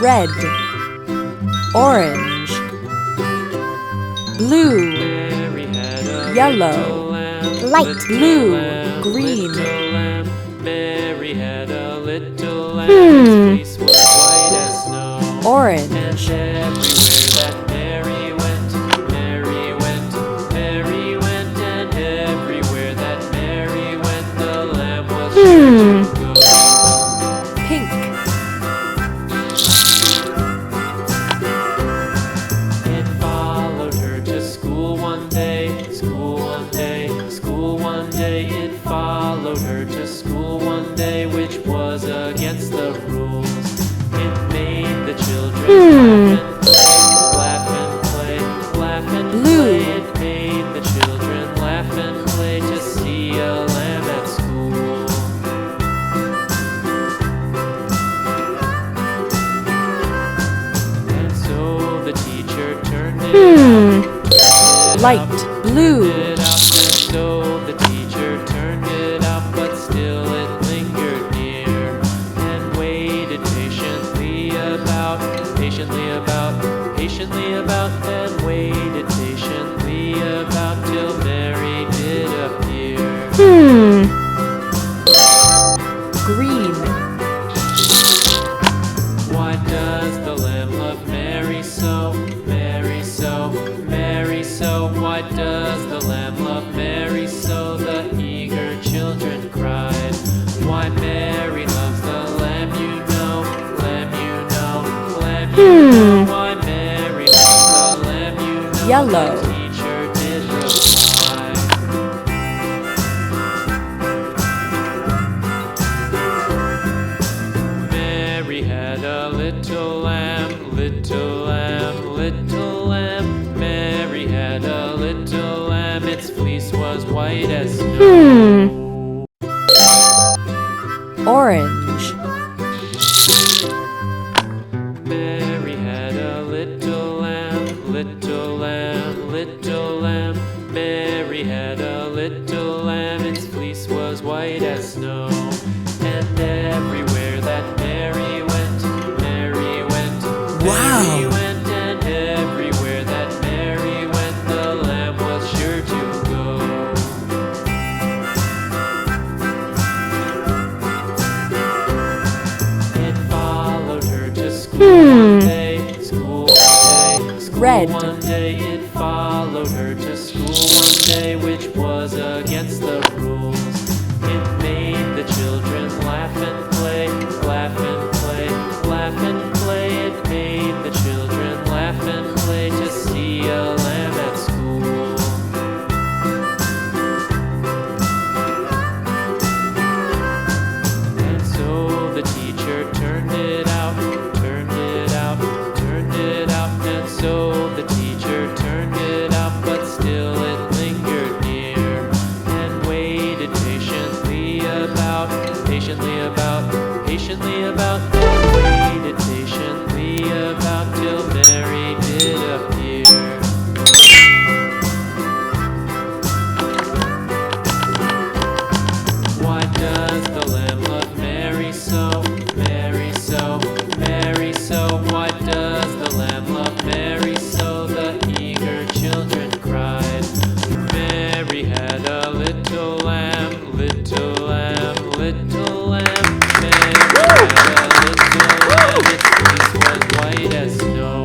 red, orange, blue, yellow, light blue, green. Mary had a little lamb, its fleece was white as snow. Orange, And everywhere that Mary went, Mary went, Mary went, and everywhere that Mary went, the lamb was sure to go. pink, It followed her to school one day, school one day, school one day. It followed her to school one day, which was against the rules. It made the children laugh and play, laugh and Blue. play. It made the children laugh and play to see a lamb at school. And so the teacher turned it out, light, blue, it out, and so the teacher turned it out, but still it lingered near and waited patiently about, and waited patiently about till Mary did appear. green, Why does the lamb love Mary so, Mary so, Mary so? Why does the lamb love Mary so? The eager children cried. Why Mary loves the lamb, you know, lamb, you know, lamb, you know. Why Mary loves the lamb, you know. Yellow. The teacher did reply. Mary had a little lamb, little lamb, little lamb. Mary had a little lamb, its fleece was white as snow. orange, Mary had a little lamb, little lamb, little lamb. Mary had a little lamb, its fleece was white as snow. And everywhere that Mary went, Mary went, Mary went, and everywhere that Mary went, the lamb was sure to go. It followed her to school one day, school one day, school Red. one day. It followed her to school one day, which was against the rules. It made the children laugh and play, laugh and play, laugh and play. It made the children laugh and play to see a lamb at school. And so the teacher turned it out, turned it out, turned it out. And so the teacher turned it out, but still it lingered near and waited patiently about, and waited patiently about till Mary did appear. Why does the lamb love Mary so, Mary so, Mary so? Why does the lamb love Mary so? The eager children cried. Mary had a little lamb, little lamb, little lamb. Mary had a little lamb, its fleece was white as snow.